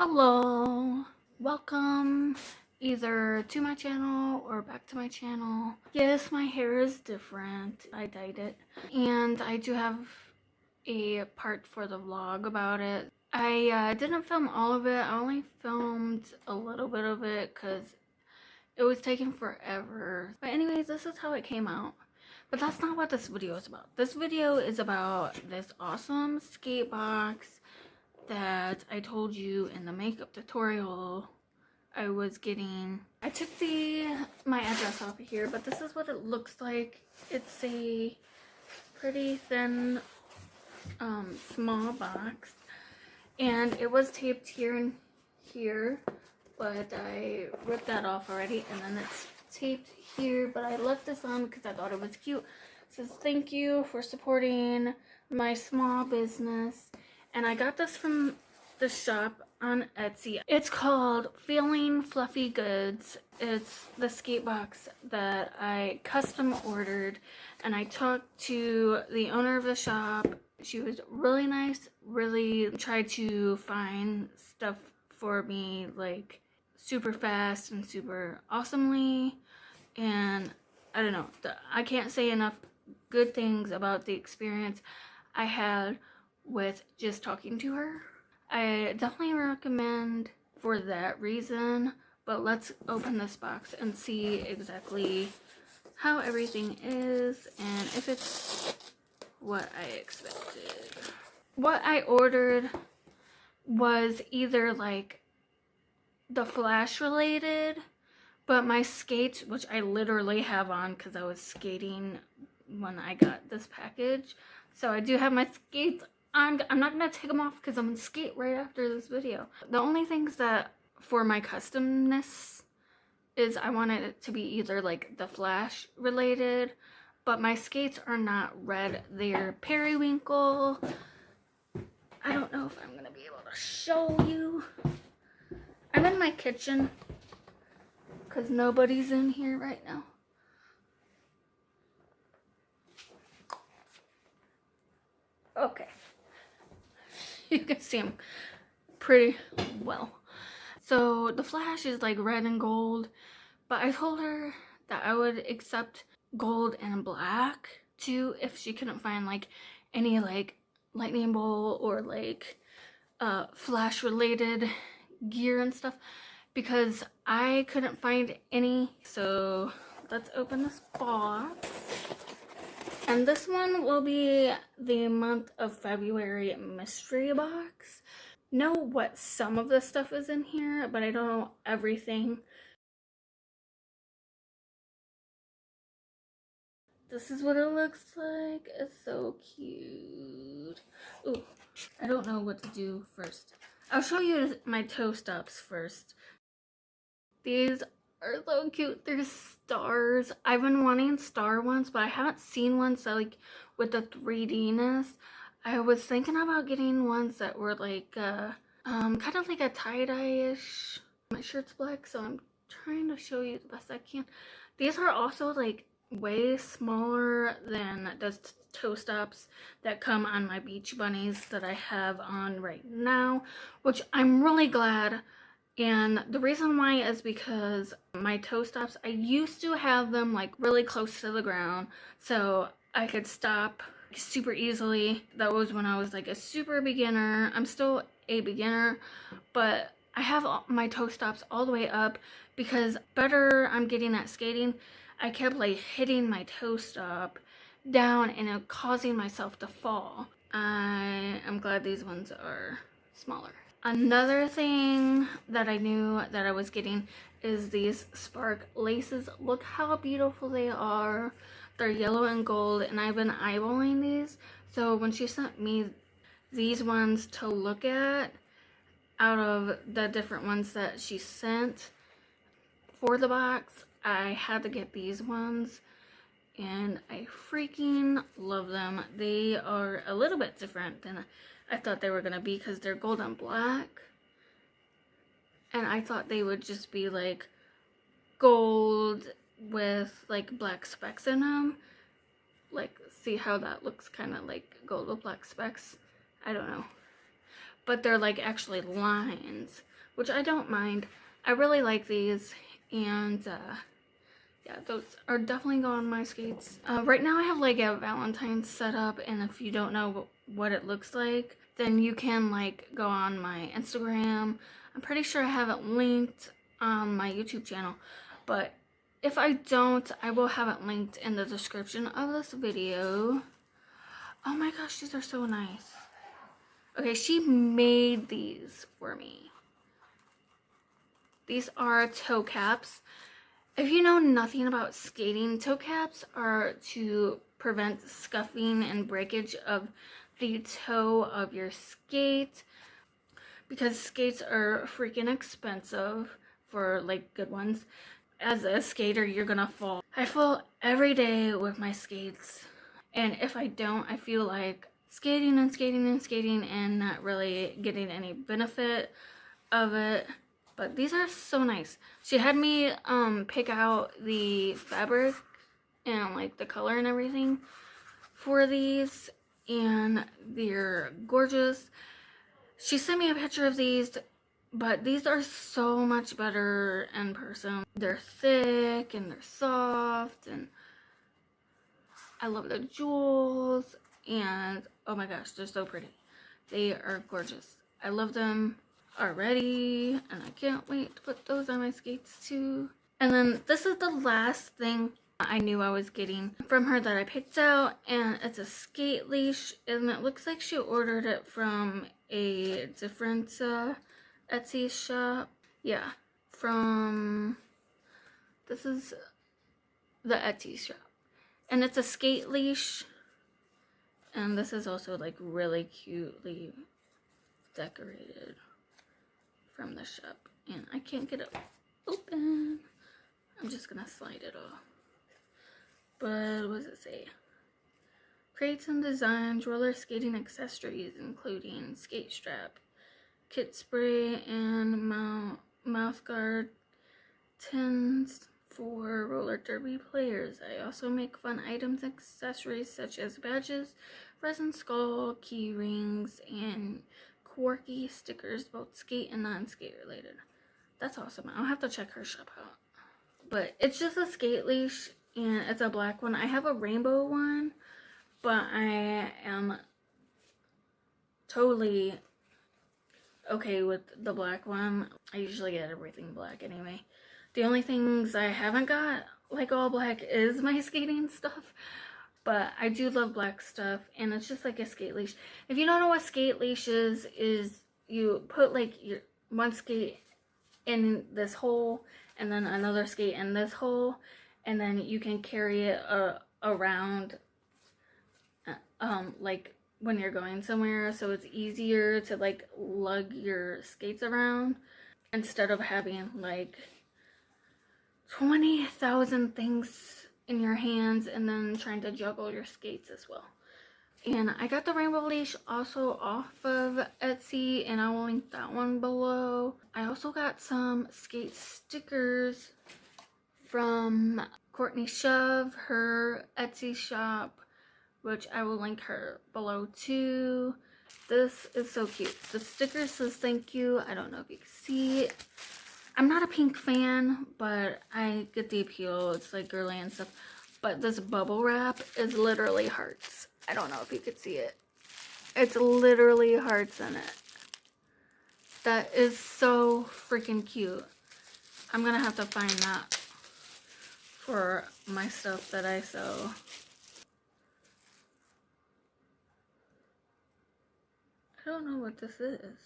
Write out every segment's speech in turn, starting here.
Hello, welcome either to my channel or back to my channel. Yes, my hair is different. I dyed it, and I do have a part for the vlog about it. I didn't film all of it. I only filmed a little bit of it because it was taking forever. But anyways, this is how it came out. But that's not what this video is about. This video is about this awesome skate box that I told you in the makeup tutorial I was getting. I took my address off of here, but this is what it looks like. It's a pretty thin small box, and it was taped here and here, but I ripped that off already, and then it's taped here, but I left this on because I thought it was cute. It says thank you for supporting my small business. And I got this from the shop on Etsy. It's called Feeling Fluffy Goods. It's the skate box that I custom ordered, and I talked to the owner of the shop. She was really nice, really tried to find stuff for me like super fast and super awesomely. And I don't know, I can't say enough good things about the experience I had with just talking to her. I definitely recommend for that reason, but let's open this box and see exactly how everything is and if it's what I expected. What I ordered was either like the Flash related, but my skates, which I literally have on because I was skating when I got this package, so I do have my skates. I'm not going to take them off because I'm going to skate right after this video. The only things that for my customness is I wanted it to be either like the Flash related, but my skates are not red. They're periwinkle. I don't know if I'm going to be able to show you. I'm in my kitchen because nobody's in here right now. Okay. You can see them pretty well. So the Flash is like red and gold, but I told her that I would accept gold and black too if she couldn't find like any like lightning bolt or like Flash related gear and stuff, because I couldn't find any. So let's open this box. And this one will be the month of February mystery box. Know what some of the stuff is in here, but I don't know everything. This is what it looks like. It's so cute. Ooh, I don't know what to do first. I'll show you my toe stops first. These are so cute. They're stars. I've been wanting star ones, but I haven't seen ones that like with the 3D-ness. I was thinking about getting ones that were like kind of like a tie-dye-ish. My shirt's black, so I'm trying to show you the best I can. These are also like way smaller than the toe stops that come on my beach bunnies that I have on right now, which I'm really glad. And the reason why is because my toe stops, I used to have them like really close to the ground so I could stop super easily. That was when I was like a super beginner. I'm still a beginner, but I have my toe stops all the way up because better I'm getting at skating. I kept like hitting my toe stop down and causing myself to fall. I am glad these ones are smaller. Another thing that I knew that I was getting is these spark laces. Look how beautiful they are. They're yellow and gold, and I've been eyeballing these. So when she sent me these ones to look at out of the different ones that she sent for the box, I had to get these ones, and I freaking love them. They are a little bit different than I thought they were gonna be because they're gold and black, and I thought they would just be like gold with like black specks in them. Like, see how that looks kind of like gold with black specks? I don't know, but they're like actually lines, which I don't mind. I really like these, and yeah, those are definitely going on my skates. Right now I have like a Valentine's set up, and if you don't know what it looks like, then you can like go on my Instagram. I'm pretty sure I have it linked on my YouTube channel, but if I don't, I will have it linked in the description of this video. Oh my gosh, these are so nice. Okay, she made these for me. These are toe caps. If you know nothing about skating, toe caps are to prevent scuffing and breakage of the toe of your skate, because skates are freaking expensive for like good ones. As a skater, you're gonna fall. I fall every day with my skates, and if I don't, I feel like skating and skating and skating and not really getting any benefit of it. But these are so nice. She had me pick out the fabric and like the color and everything for these, and they're gorgeous. She sent me a picture of these, but these are so much better in person. They're thick and they're soft, and I love the jewels, and oh my gosh, they're so pretty. They are gorgeous. I love them already, and I can't wait to put those on my skates too. And then this is the last thing I knew I was getting from her that I picked out, and it's a skate leash, and it looks like she ordered it from a different Etsy shop. Yeah, this is the Etsy shop, and it's a skate leash, and this is also like really cutely decorated from the shop, and I can't get it open. I'm just gonna slide it off. But what does it say? Creates and designs roller skating accessories, including skate strap, kit spray, and mouth guard tins for roller derby players. I also make fun items and accessories such as badges, resin skull, key rings, and quirky stickers, both skate and non-skate related. That's awesome. I'll have to check her shop out. But it's just a skate leash, and it's a black one. I have a rainbow one, but I am totally okay with the black one. I usually get everything black anyway. The only things I haven't got like all black is my skating stuff, but I do love black stuff, and it's just like a skate leash. If you don't know what skate leash is you put like your one skate in this hole and then another skate in this hole, and then you can carry it around like when you're going somewhere, so it's easier to like lug your skates around instead of having like 20,000 things in your hands and then trying to juggle your skates as well. And I got the rainbow leash also off of Etsy, and I will link that one below. I also got some skate stickers from Courtney Shove, her Etsy shop, which I will link her below too. This is so cute. The sticker says thank you. I don't know if you can see it. I'm not a pink fan, but I get the appeal. It's like girly and stuff. But this bubble wrap is literally hearts. I don't know if you could see it. It's literally hearts in it. That is so freaking cute. I'm gonna have to find that for my stuff that I sew. I don't know what this is.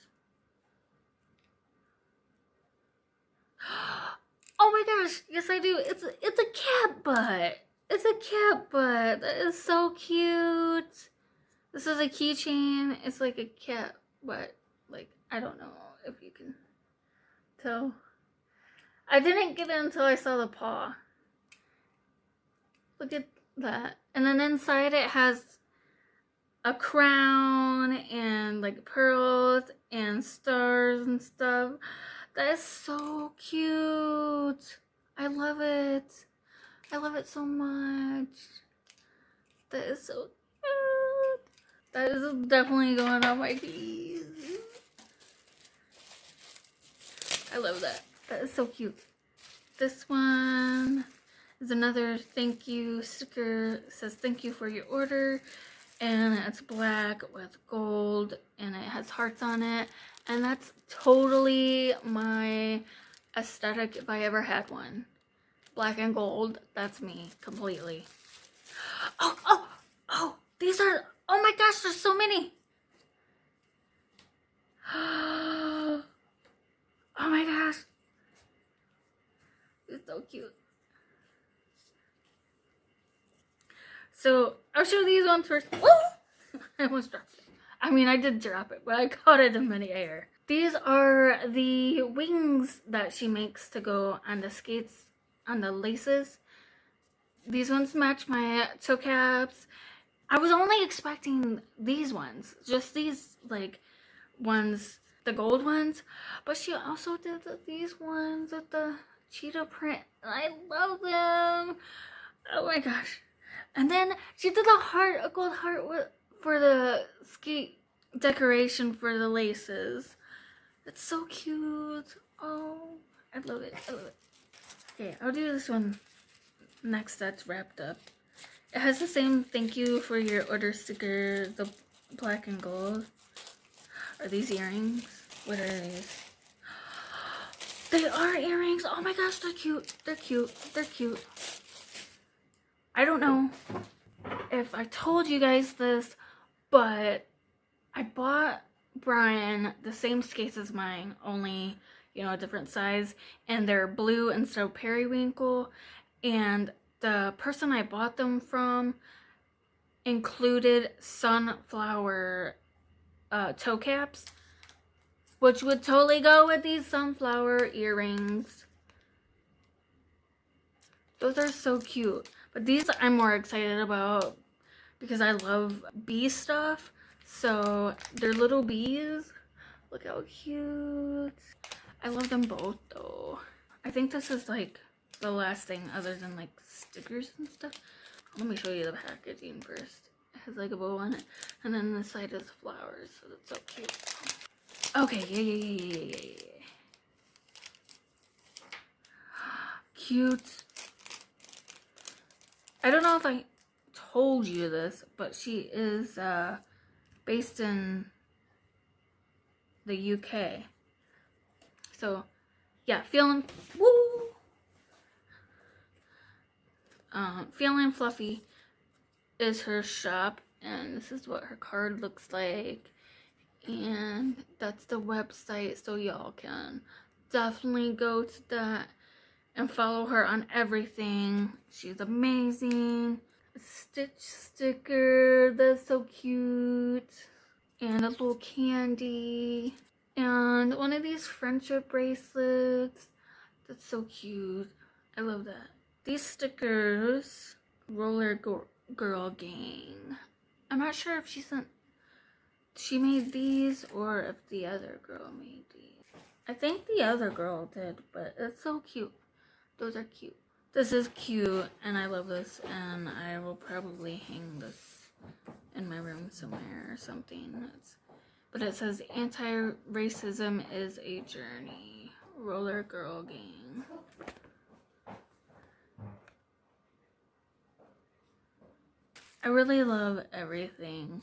Oh my gosh, yes I do. It's a cat butt. It's a cat butt. That is so cute. This is a keychain. It's like a cat butt. Like, I don't know if you can tell. I didn't get it until I saw the paw. Look at that. And then inside it has a crown and like pearls and stars and stuff. That is so cute. I love it. I love it so much. That is so cute. That is definitely going on my keys. I love that. That is so cute. This one is another thank you sticker. It says thank you for your order, and it's black with gold and it has hearts on it, and that's totally my aesthetic if I ever had one. Black and gold, that's me completely. Oh, these are, oh my gosh, there's so many. Oh my gosh. It's so cute. So I'll show these ones first. Woo! I almost dropped it. I mean, I did drop it, but I caught it in midair. These are the wings that she makes to go on the skates, on the laces. These ones match my toe caps. I was only expecting these ones, just these like ones, the gold ones, but she also did these ones with the cheetah print. I love them. Oh my gosh. And then she did a gold heart for the skate decoration for the laces. It's so cute. Oh, I love it. I love it. Okay, I'll do this one next that's wrapped up. It has the same thank you for your order sticker, the black and gold. Are these earrings? What are these? They are earrings. Oh my gosh, they're cute. They're cute. They're cute. I don't know if I told you guys this, but I bought Brian the same skates as mine, only, you know, a different size, and they're blue instead of periwinkle, and the person I bought them from included sunflower toe caps, which would totally go with these sunflower earrings. Those are so cute. But these I'm more excited about because I love bee stuff. So they're little bees. Look how cute. I love them both though. I think this is like the last thing other than like stickers and stuff. Let me show you the packaging first. It has like a bow on it. And then this side is flowers. So that's so cute. Okay, yeah. Cute. I don't know if I told you this, but she is based in the UK. So, yeah, feeling Feeling Fluffy is her shop, and this is what her card looks like. And that's the website, so y'all can definitely go to that and follow her on everything. She's amazing. A Stitch sticker, that's so cute. And a little candy. And one of these friendship bracelets. That's so cute. I love that. These stickers, Roller Girl Gang. I'm not sure if she made these or if the other girl made these. I think the other girl did, but it's so cute. Those are cute. This is cute, and I love this, and I will probably hang this in my room somewhere or something. But it says, anti-racism is a journey. Roller Girl Gang. I really love everything.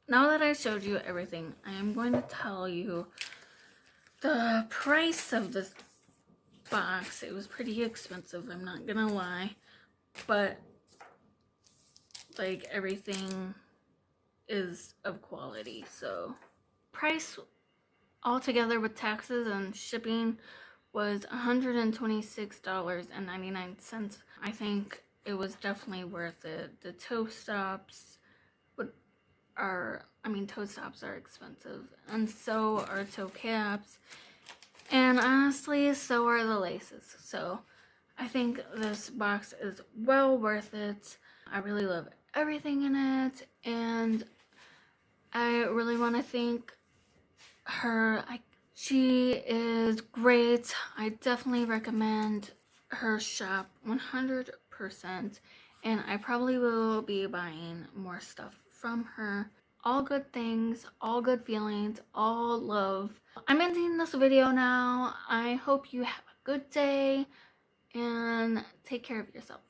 Now that I showed you everything, I am going to tell you the price of this box. It was pretty expensive, I'm not gonna lie, but like everything is of quality. So price altogether with taxes and shipping was $126.99. I think it was definitely worth it. The toe stops toe stops are expensive, and so are toe caps. And honestly, so are the laces. So I think this box is well worth it. I really love everything in it. And I really want to thank her. She is great. I definitely recommend her shop 100%. And I probably will be buying more stuff from her all good things, all good feelings, all love. I'm ending this video now. I hope you have a good day and take care of yourself.